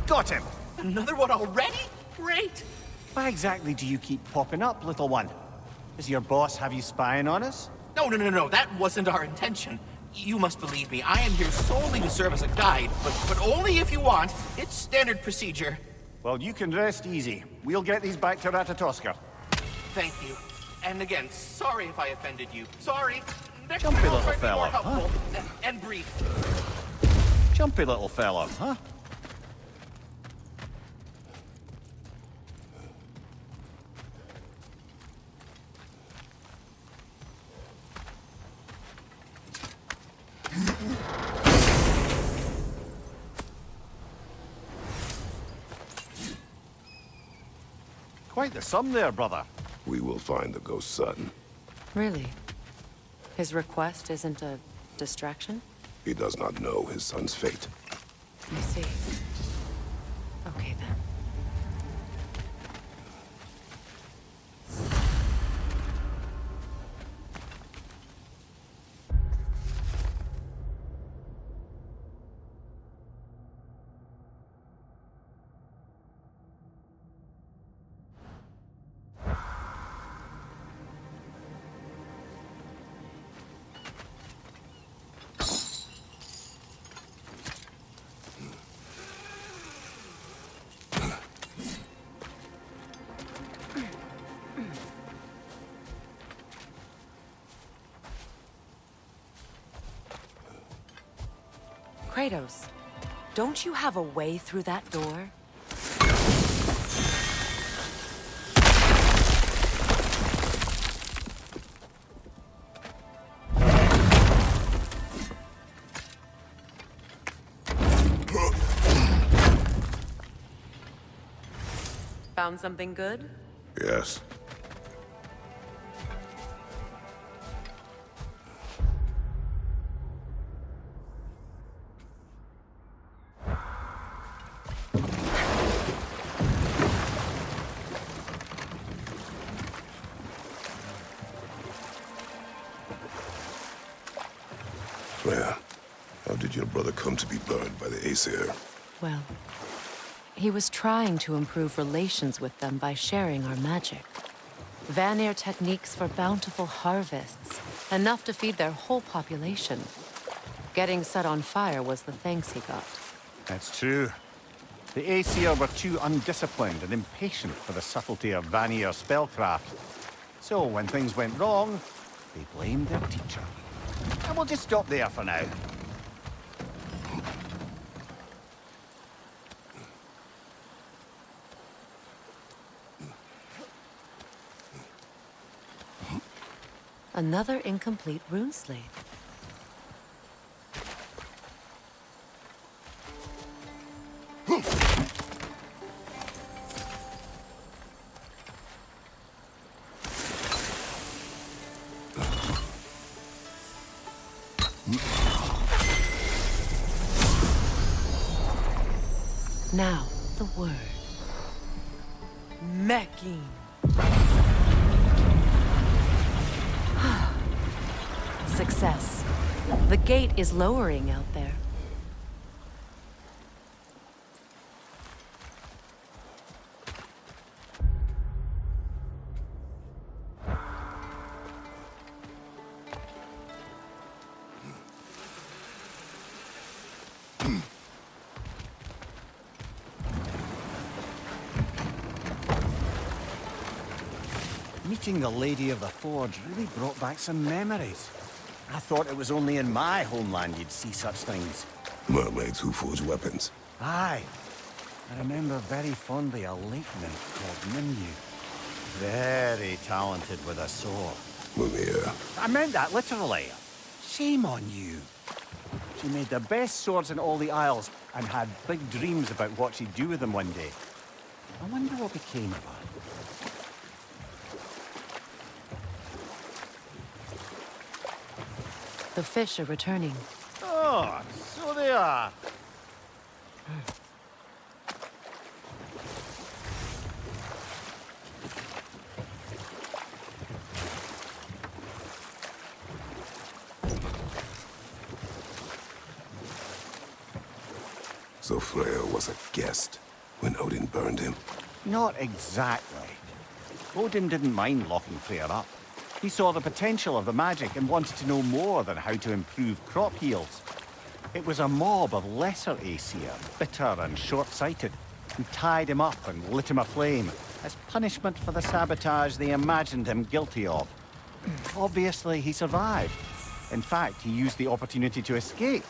Got him! Another one already? Great! Why exactly do you keep popping up, little one? Does your boss have you spying on us? No, that wasn't our intention. You must believe me, I am here solely to serve as a guide, but only if you want. It's standard procedure. Well, you can rest easy. We'll get these back to Ratatoska. Thank you. And again, sorry if I offended you. Sorry. Next Jumpy time I'll little try to be more fella, helpful and brief. Jumpy little fella, huh? Quite the sum there, brother. We will find the ghost son. Really? His request isn't a distraction? He does not know his son's fate. I see. Okay, then. Kratos, don't you have a way through that door? Found something good? Yes. Freya, how did your brother come to be burned by the Aesir? Well, he was trying to improve relations with them by sharing our magic. Vanir techniques for bountiful harvests, enough to feed their whole population. Getting set on fire was the thanks he got. That's true. The Aesir were too undisciplined and impatient for the subtlety of Vanir spellcraft. So when things went wrong, they blamed their teacher. And we'll just stop there for now. Another incomplete rune slate. Now, the word. Mecking. Success. The gate is lowering out there. Meeting the Lady of the Forge really brought back some memories. I thought it was only in my homeland you'd see such things. Mermaids who forge weapons. Aye. I remember very fondly a lake nymph called Nimue. Very talented with a sword. Mimir. I meant that literally. Shame on you. She made the best swords in all the Isles and had big dreams about what she'd do with them one day. I wonder what became of her. Freya, The fish are returning. Oh, so they are. So Freya was a guest when Odin burned him. Not exactly. Odin didn't mind locking Freyr up. He saw the potential of the magic and wanted to know more than how to improve crop yields. It was a mob of lesser Aesir, bitter and short-sighted, who tied him up and lit him aflame as punishment for the sabotage they imagined him guilty of. Obviously, he survived. In fact, he used the opportunity to escape.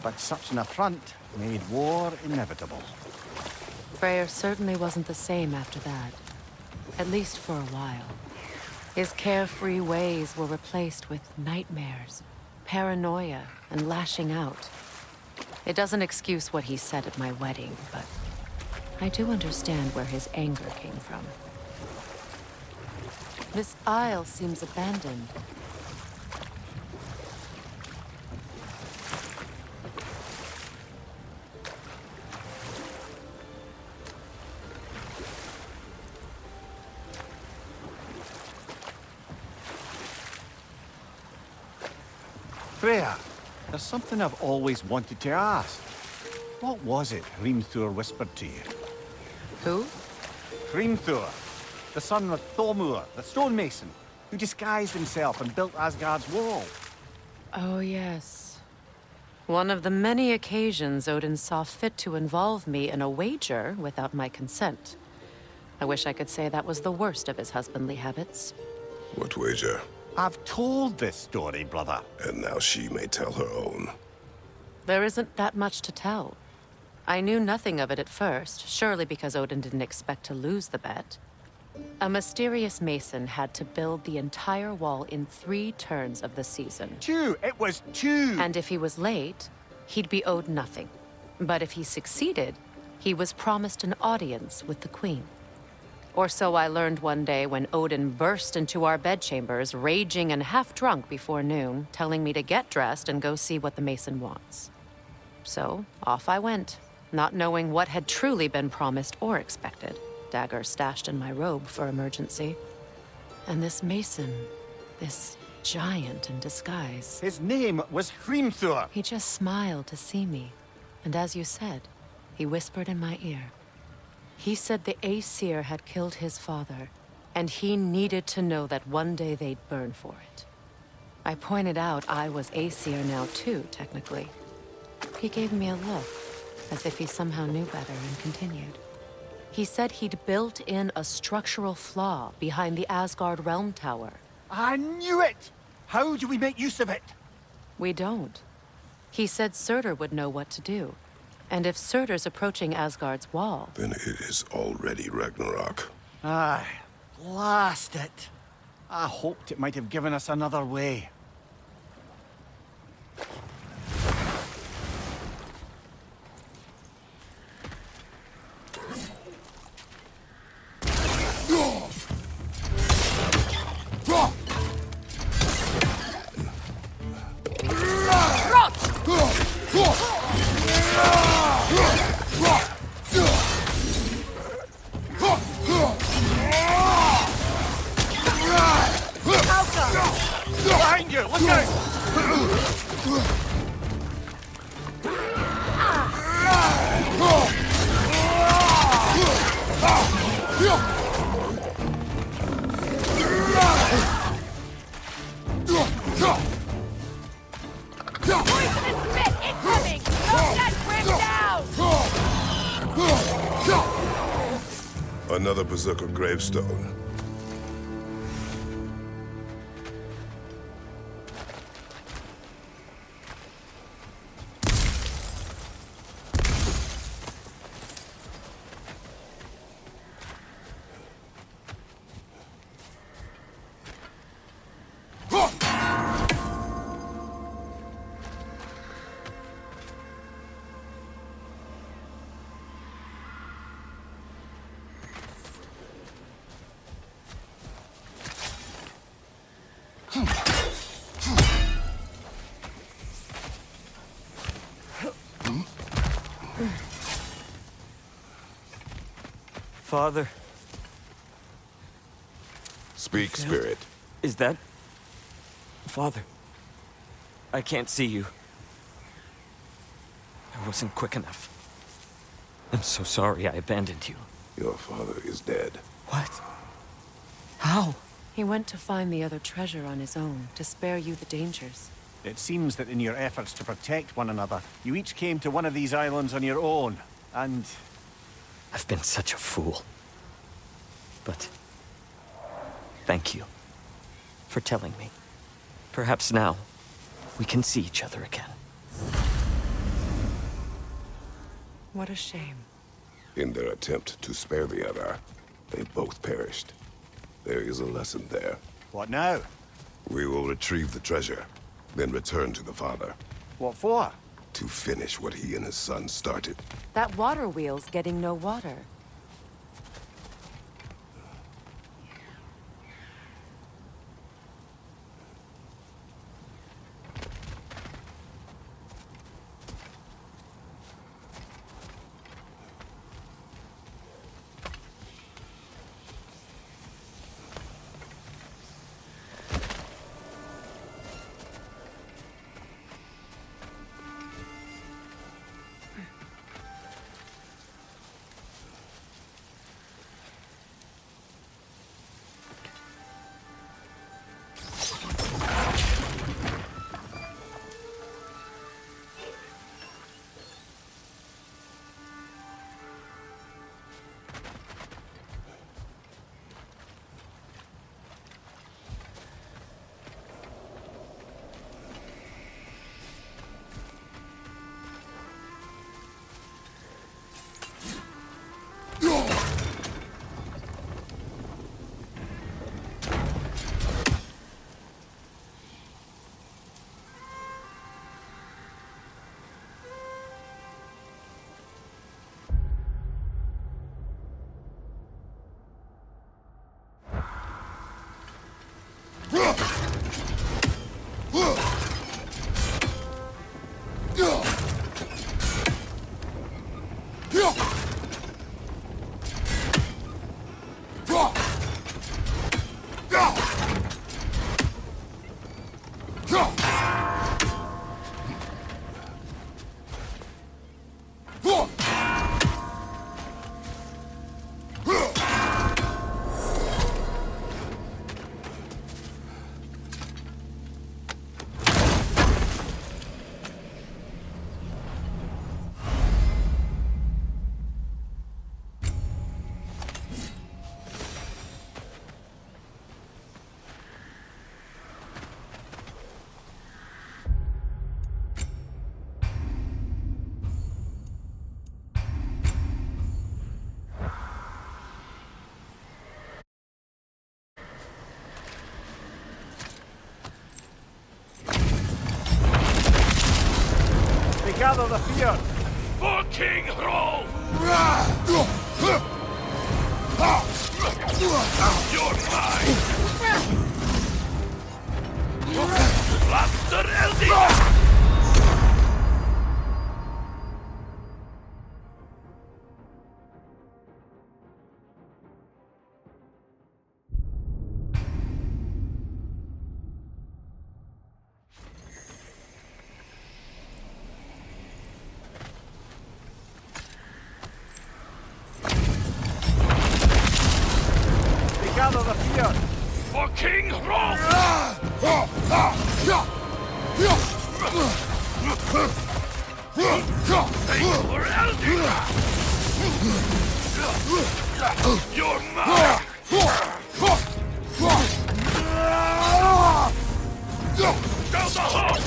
But such an affront made war inevitable. Freyr certainly wasn't the same after that. At least for a while. His carefree ways were replaced with nightmares, paranoia, and lashing out. It doesn't excuse what he said at my wedding, but I do understand where his anger came from. This isle seems abandoned. Freya, there's something I've always wanted to ask. What was it Hrimthur whispered to you? Who? Hrimthur, the son of Thormur, the stonemason, who disguised himself and built Asgard's wall. Oh, yes. One of the many occasions Odin saw fit to involve me in a wager without my consent. I wish I could say that was the worst of his husbandly habits. What wager? I've told this story, brother. And now she may tell her own. There isn't that much to tell. I knew nothing of it at first, surely because Odin didn't expect to lose the bet. A mysterious mason had to build the entire wall in 3 turns of the season. 2! It was 2! And if he was late, he'd be owed nothing. But if he succeeded, he was promised an audience with the queen. Or so I learned one day when Odin burst into our bedchambers, raging and half-drunk before noon, telling me to get dressed and go see what the mason wants. So, off I went, not knowing what had truly been promised or expected, dagger stashed in my robe for emergency. And this mason, this giant in disguise, His name was Hrimthur. he just smiled to see me. And as you said, he whispered in my ear. He said the Aesir had killed his father, and he needed to know that one day they'd burn for it. I pointed out I was Aesir now too, technically. He gave me a look, as if he somehow knew better, and continued. He said he'd built in a structural flaw behind the Asgard Realm Tower. I knew it! How do we make use of it? We don't. He said Surtur would know what to do. And if Surtur's approaching Asgard's wall... Then it is already Ragnarok. Aye, blast it. I hoped it might have given us another way. Behind you! Look out! Poisonous spit incoming! Knock that grim down! Another Berserker gravestone. Father, Speak, spirit. is that... Father, I can't see you. I wasn't quick enough. I'm so sorry I abandoned you. Your father is dead. What? How? He went to find the other treasure on his own, to spare you the dangers. It seems that in your efforts to protect one another, you each came to one of these islands on your own, and... I've been such a fool. But... thank you. For telling me. Perhaps now, we can see each other again. What a shame. In their attempt to spare the other, they both perished. There is a lesson there. What now? We will retrieve the treasure, then return to the father. What for? To finish what he and his son started. That water wheel's getting no water. Gather the fear! For King Hrolf! You're mine! Blaster Elding! Gather the fear! For King Hrolf! Take for Elding! You're mine! Down the hall!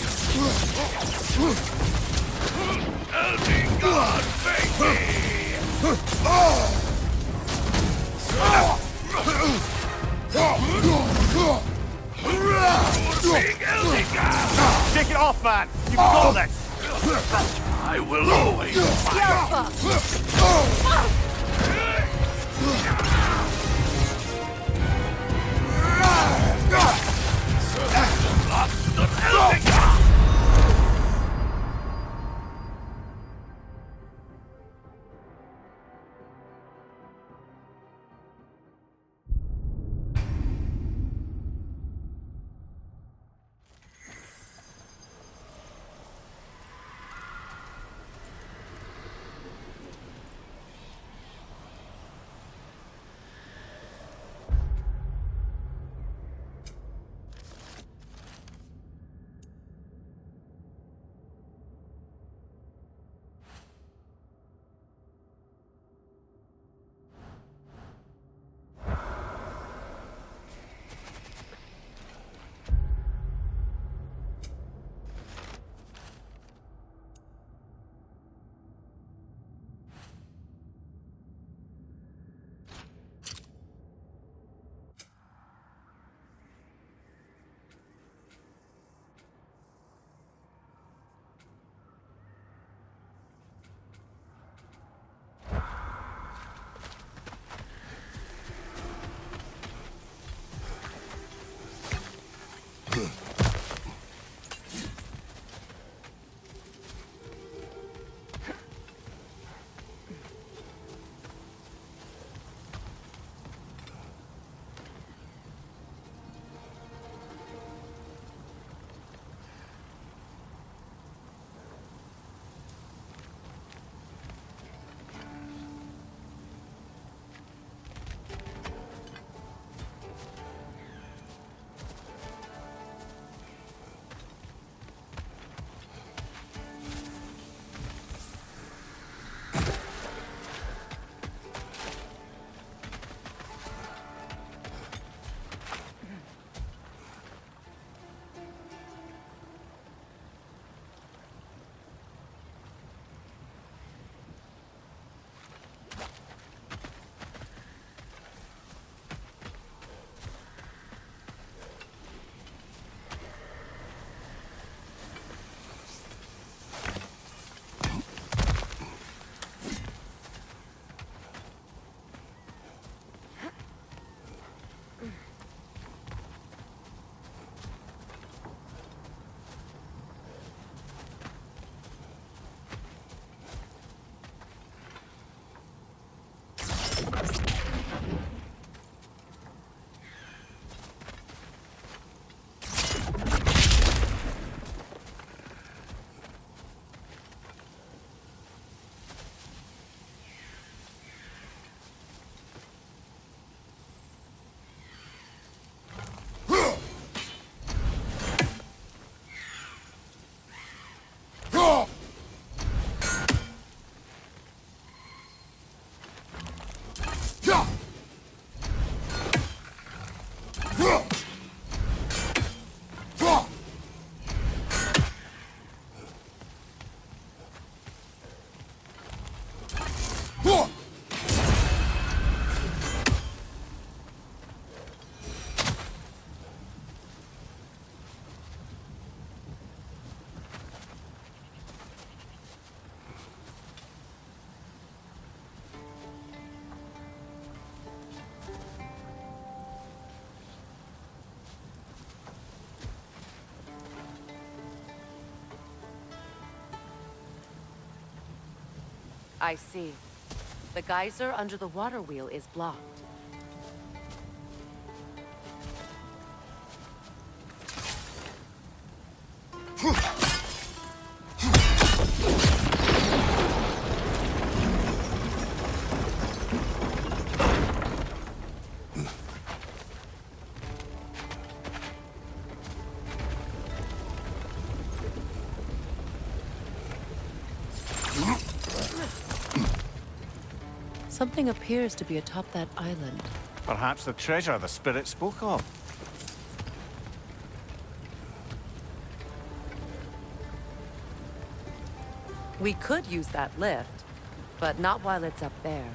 Elding God, thank me! Take it off, man! You can hold it! I will always I see. The geyser under the water wheel is blocked. Something appears to be atop that island. Perhaps the treasure the spirit spoke of. We could use that lift, but not while it's up there.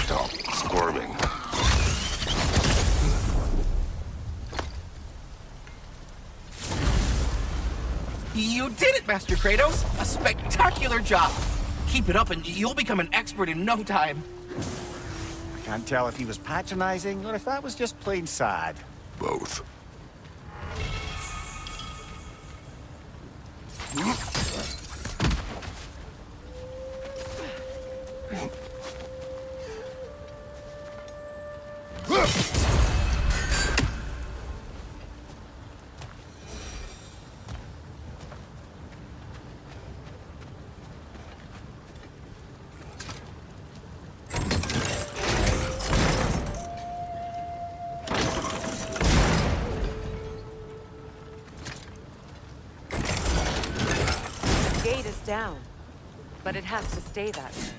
Stop squirming. You did it, Master Kratos! A spectacular job! Keep it up and you'll become an expert in no time. I can't tell if he was patronizing or if that was just plain sad. Both. gate is down, but it has to stay that way.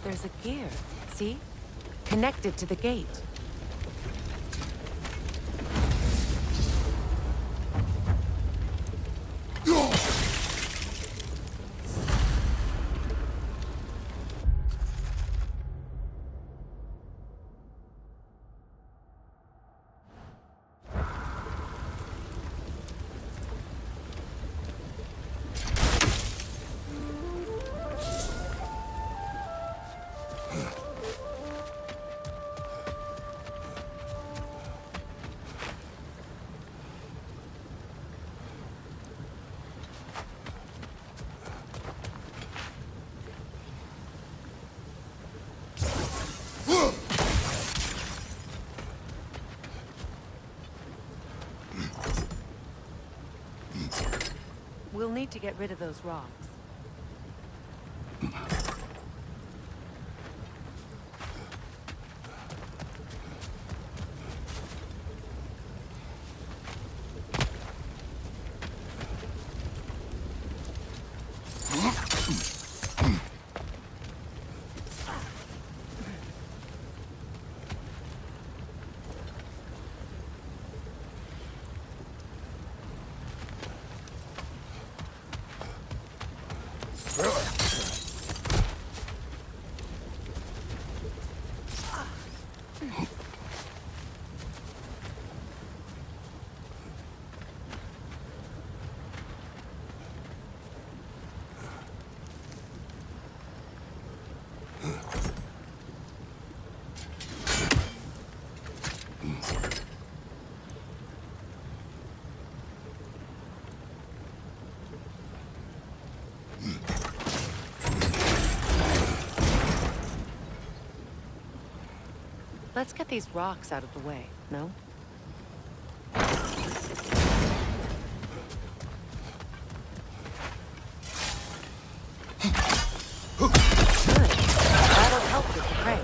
There's a gear, see? Connected to the gate. We'll need to get rid of those rocks. Let's get these rocks out of the way, no? Good. That'll help with the crane.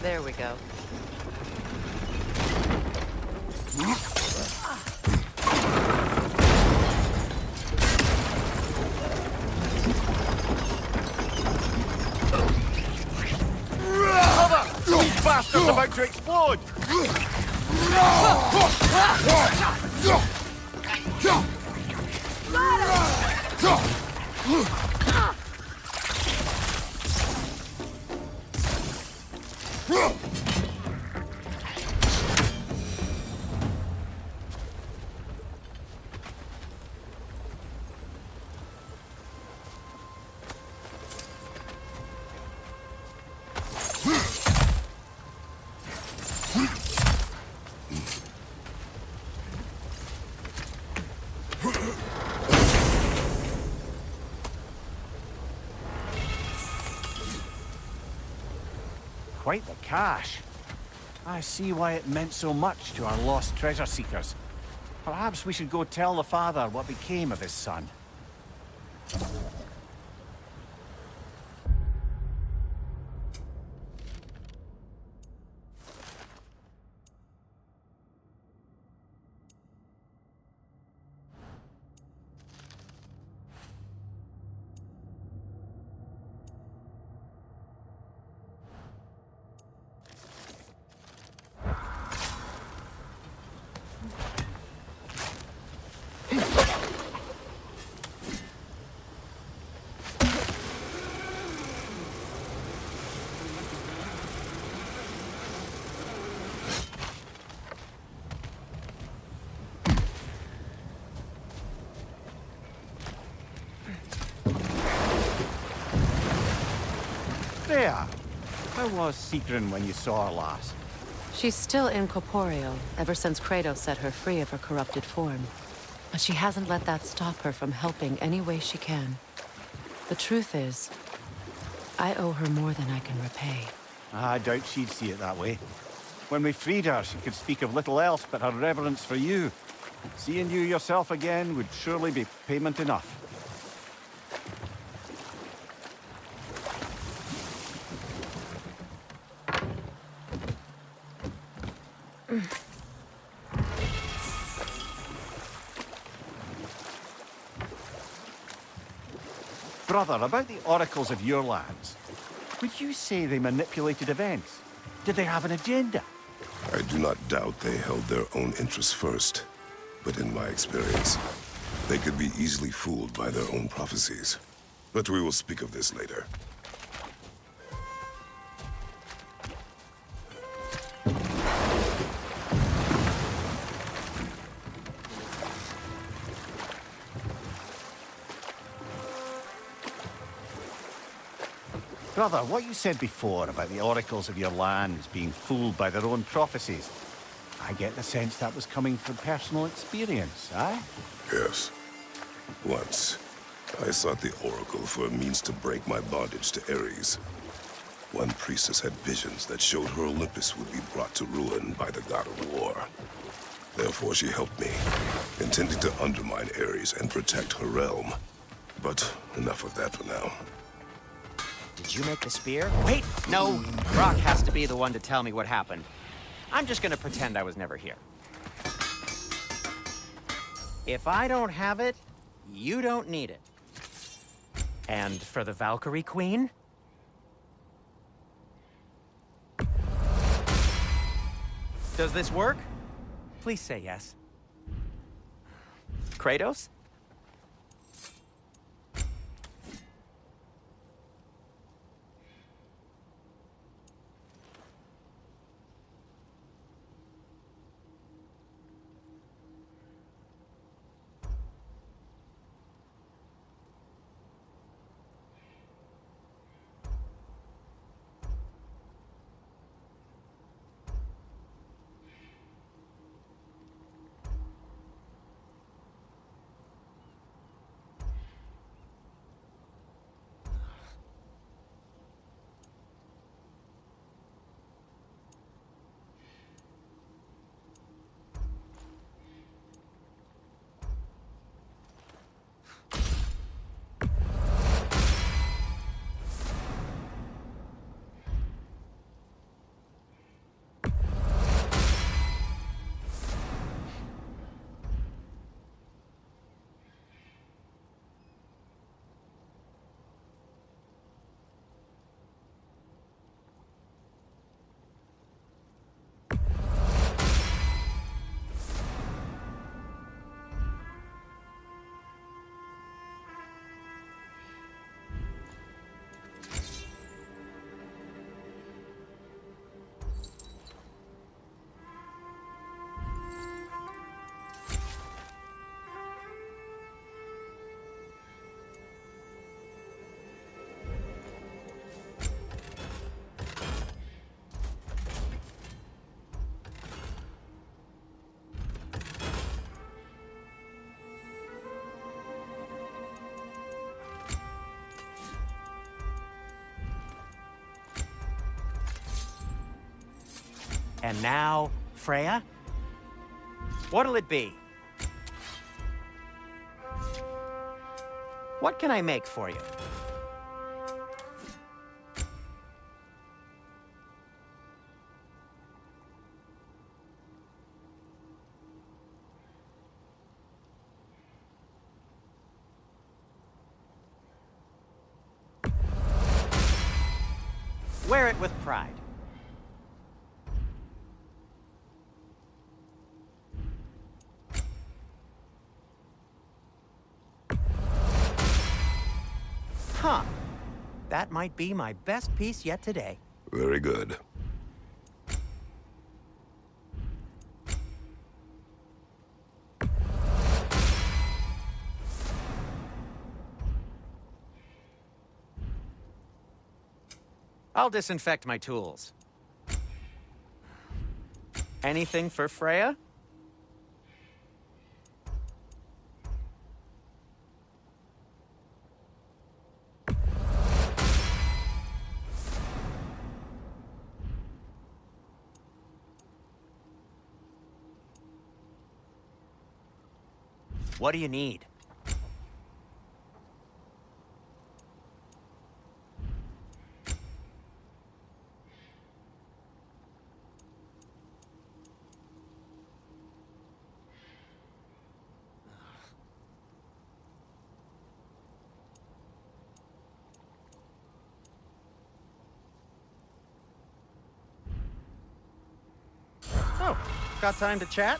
There we go. These bastards about to explode! quite the cache. I see why it meant so much to our lost treasure seekers. Perhaps we should go tell the father what became of his son. There! How was Sigrun when you saw her last? She's still incorporeal, ever since Kratos set her free of her corrupted form. But she hasn't let that stop her from helping any way she can. The truth is, I owe her more than I can repay. I doubt she'd see it that way. When we freed her, she could speak of little else but her reverence for you. Seeing you yourself again would surely be payment enough. Brother, about the oracles of your lands, would you say they manipulated events? Did they have an agenda? I do not doubt they held their own interests first. But in my experience, they could be easily fooled by their own prophecies. But we will speak of this later. Brother, what you said before about the oracles of your lands being fooled by their own prophecies, I get the sense that was coming from personal experience, aye? Yes. Once, I sought the Oracle for a means to break my bondage to Ares. One priestess had visions that showed her Olympus would be brought to ruin by the god of war. Therefore she helped me, intending to undermine Ares and protect her realm. But enough of that for now. Did you make the spear? Wait, no. Brock has to be the one to tell me what happened. I'm just gonna pretend I was never here. If I don't have it, you don't need it. And for the Valkyrie Queen? Does this work? Please say yes. Kratos? And now, Freya? What'll it be? What can I make for you? Wear it with pride. Huh. That might be my best piece yet today. Very good. I'll disinfect my tools. Anything for Freya? What do you need? Oh, got time to chat?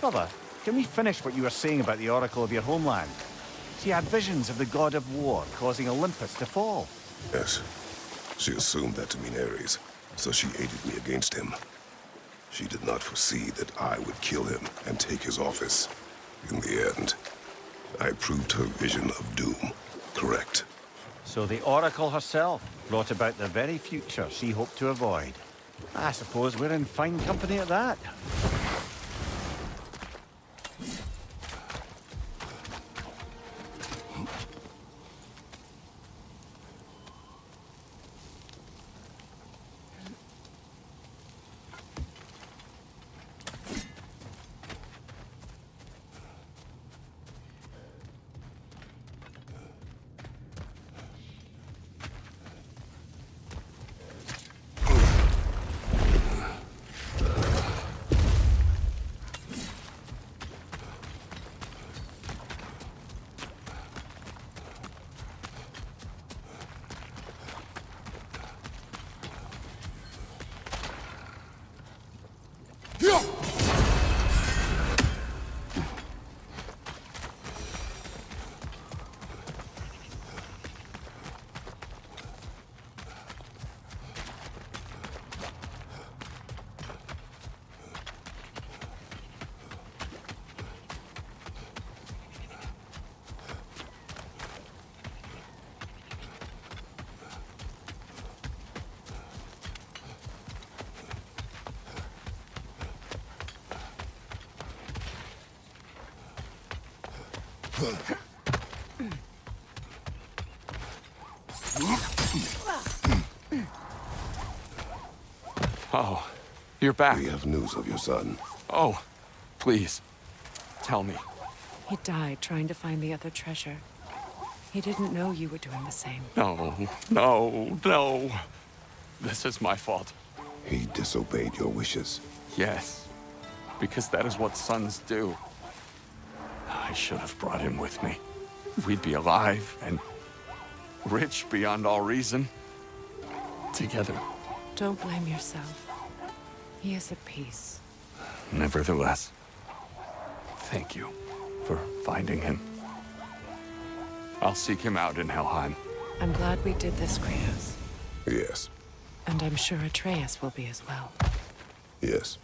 Brother, can we finish what you were saying about the oracle of your homeland? She had visions of the god of war causing Olympus to fall. Yes. She assumed that to mean Ares, so she aided me against him. She did not foresee that I would kill him and take his office. In the end, I proved her vision of doom correct. So the oracle herself brought about the very future she hoped to avoid. I suppose we're in fine company at that. Oh, you're back. We have news of your son. Oh, please, tell me. He died trying to find the other treasure. He didn't know you were doing the same. No, no, no. This is my fault. He disobeyed your wishes. Yes, because that is what sons do. I should have brought him with me. We'd be alive and rich beyond all reason. Together. Don't blame yourself. He is at peace. Nevertheless, thank you for finding him. I'll seek him out in Helheim. I'm glad we did this, Kratos. Yes. And I'm sure Atreus will be as well. Yes.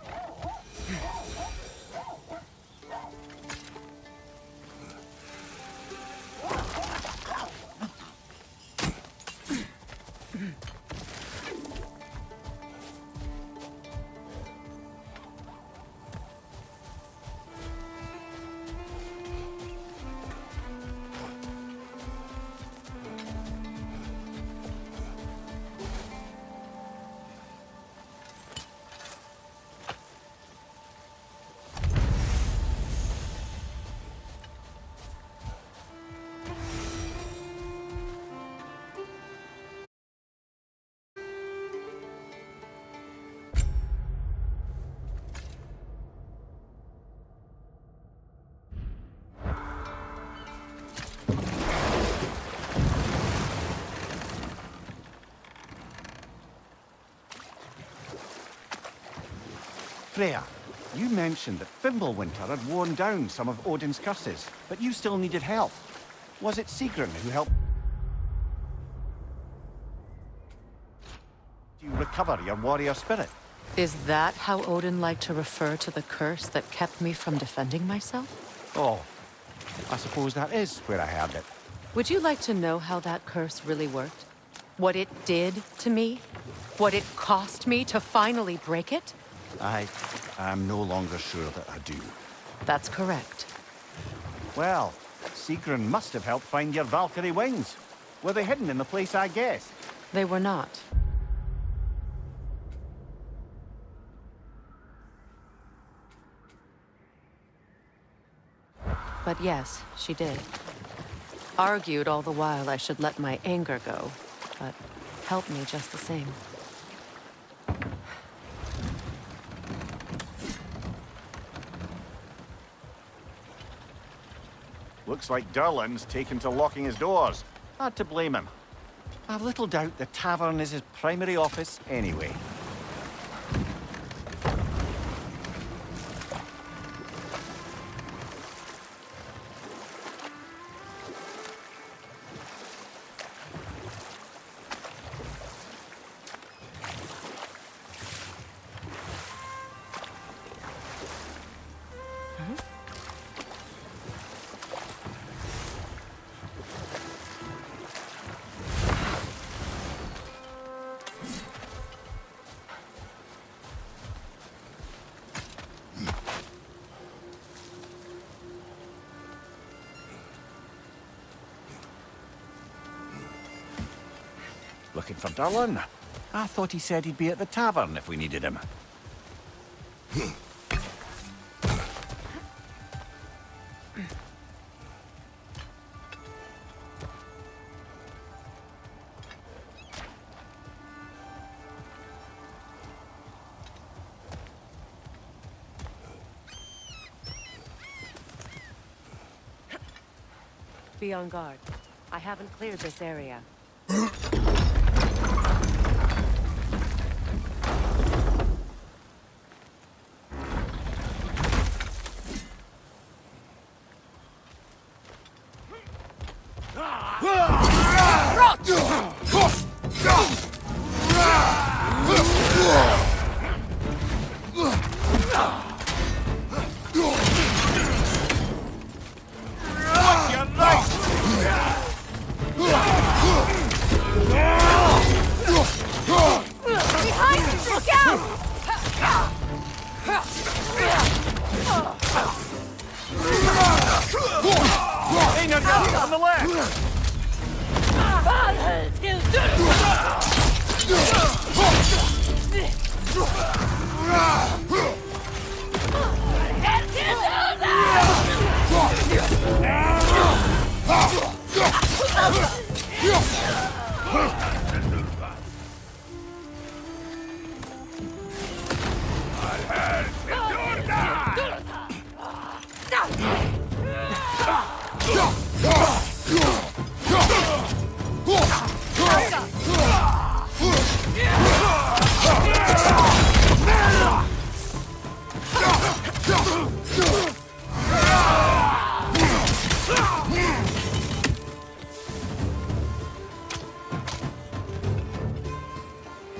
Freya, you mentioned that Fimbulwinter had worn down some of Odin's curses, but you still needed help. Was it Sigrun who helped you recover your warrior spirit? Is that how Odin liked to refer to the curse that kept me from defending myself? Oh, I suppose that is where I heard it. Would you like to know how that curse really worked? What it did to me? What it cost me to finally break it? I am no longer sure that I do. That's correct. Well, Sigrun must have helped find your Valkyrie wings. Were they hidden in the place I guessed? They were not. But yes, she did. Argued all the while I should let my anger go, but helped me just the same. Looks like Durlin's taken to locking his doors. Hard to blame him. I've little doubt the tavern is his primary office anyway. Looking for Durlin? I thought he said he'd be at the tavern if we needed him. Be on guard. I haven't cleared this area. On the left!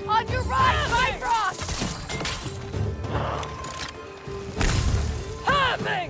On your right, Bifrost! Having!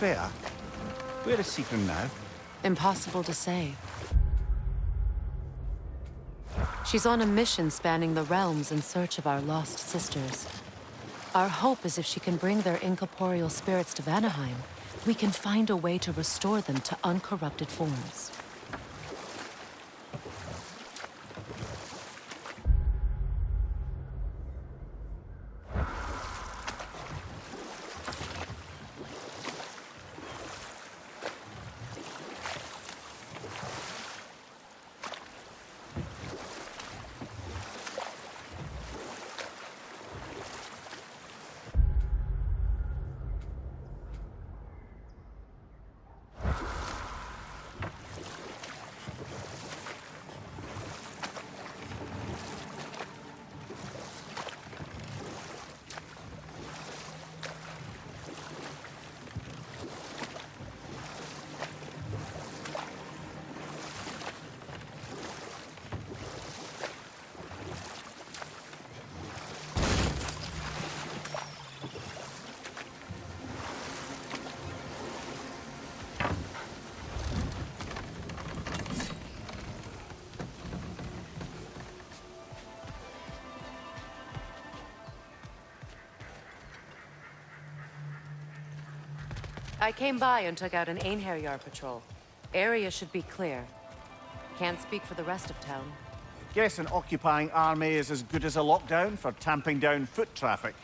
Claire, where is Seacon now? Impossible to say. She's on a mission spanning the realms in search of our lost sisters. Our hope is if she can bring their incorporeal spirits to Vanaheim, we can find a way to restore them to uncorrupted forms. I came by and took out an Einherjar patrol. Area should be clear. Can't speak for the rest of town. Guess an occupying army is as good as a lockdown for tamping down foot traffic.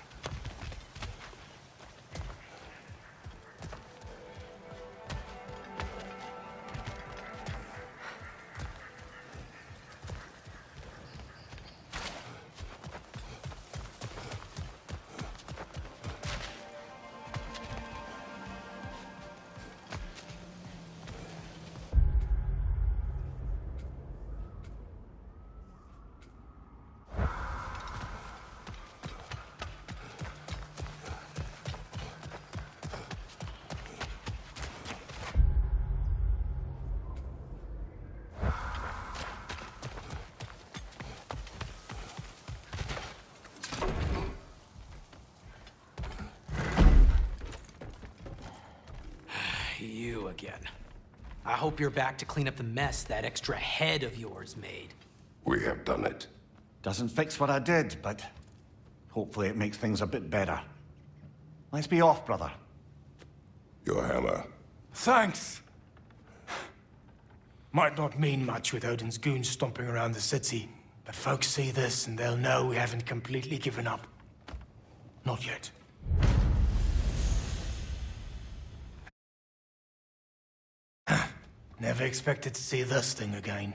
You again. I hope you're back to clean up the mess that extra head of yours made. We have done it. Doesn't fix what I did, but hopefully it makes things a bit better. Let's be off, brother. Your hammer. Thanks. Might not mean much with Odin's goons stomping around the city, but folks see this and they'll know we haven't completely given up. Not yet. Never expected to see this thing again.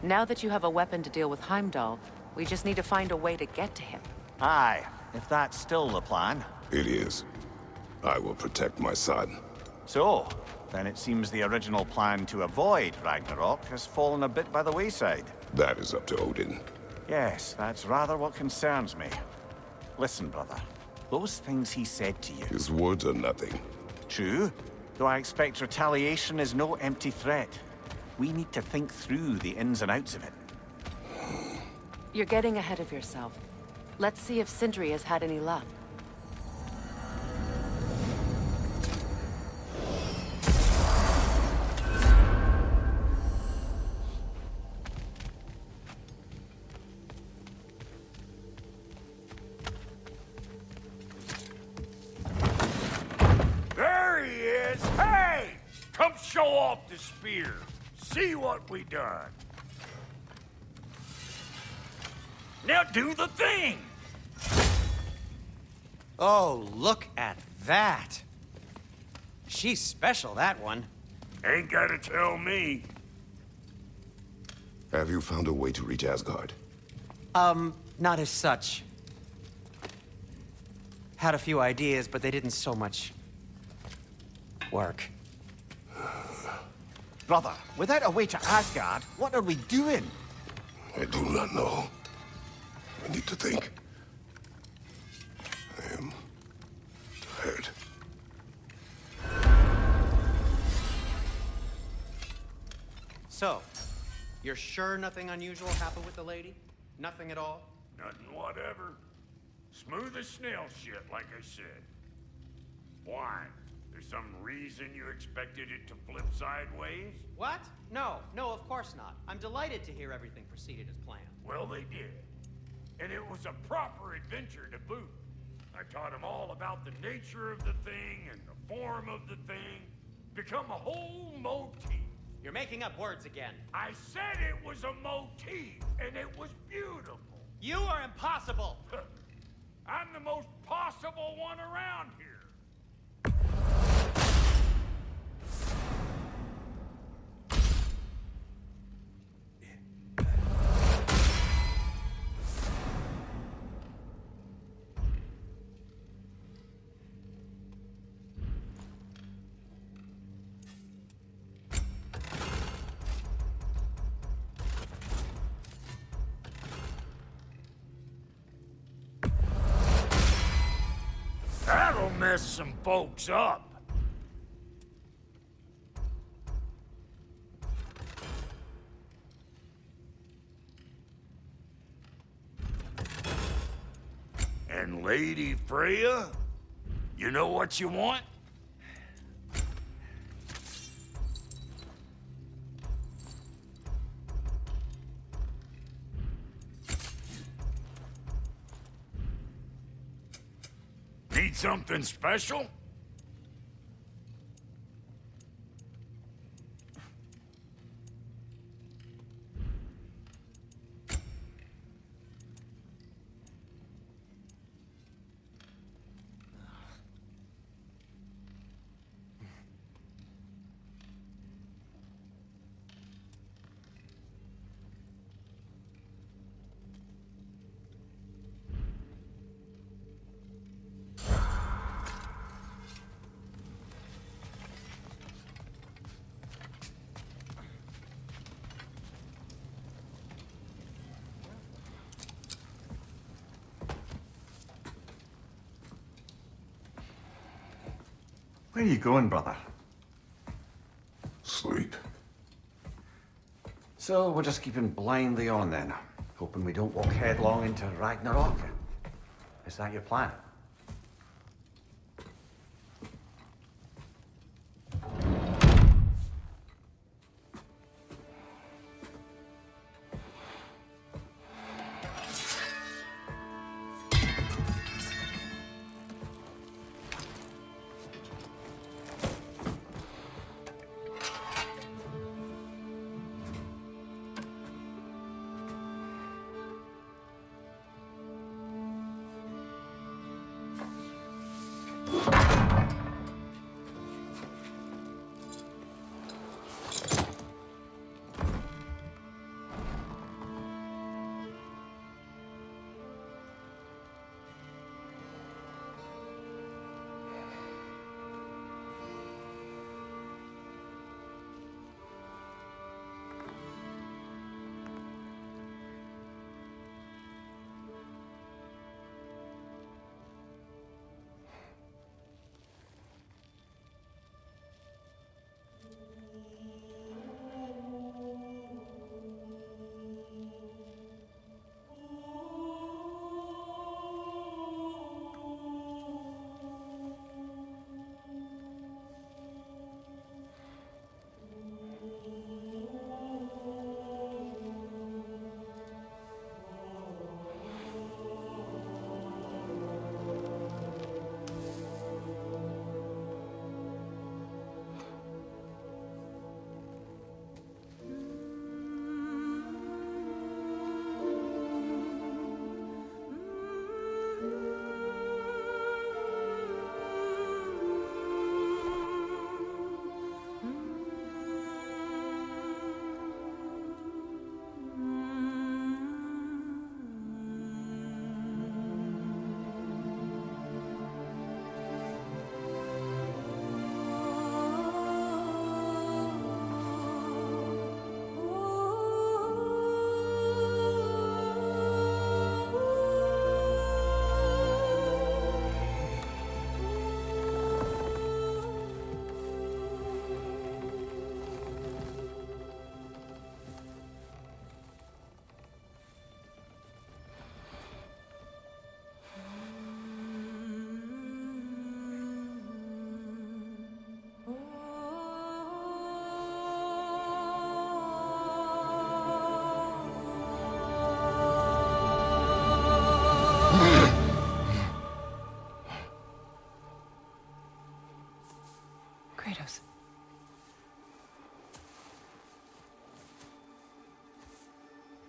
Now that you have a weapon to deal with Heimdall, we just need to find a way to get to him. Aye, if that's still the plan. It is. I will protect my son. So, then it seems the original plan to avoid Ragnarok has fallen a bit by the wayside. That is up to Odin. Yes, that's rather what concerns me. Listen, brother. Those things he said to you... His words are nothing. True, though I expect retaliation is no empty threat. We need to think through the ins and outs of it. You're getting ahead of yourself. Let's see if Sindri has had any luck. off the spear. See what we done. Now do the thing! Oh, look at that. She's special, that one. Ain't gotta tell me. Have you found a way to reach Asgard? Not as such. Had a few ideas, but they didn't so much work. Brother, without a way to Asgard, what are we doing? I do not know. I need to think. I am tired. So, you're sure nothing unusual happened with the lady? Nothing at all? Nothing whatever. Smooth as snail shit, like I said. Why? There's some reason you expected it to flip sideways? What? No, of course not. I'm delighted to hear everything proceeded as planned. Well, they did. And it was a proper adventure to boot. I taught them all about the nature of the thing and the form of the thing. Become a whole motif. You're making up words again. I said it was a motif, and it was beautiful. You are impossible! I'm the most possible one around here. That'll mess some folks up. And Lady Freya, you know what you want? Need something special? Where are you going, brother? Sleep. So we're just keeping blindly on then, hoping we don't walk headlong into Ragnarok. Is that your plan?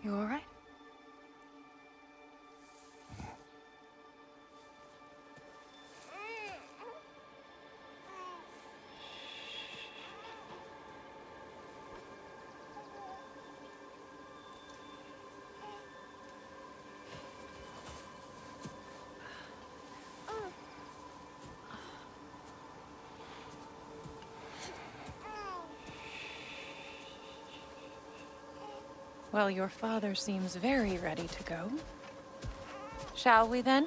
You all right? Well, your father seems very ready to go. Shall we then?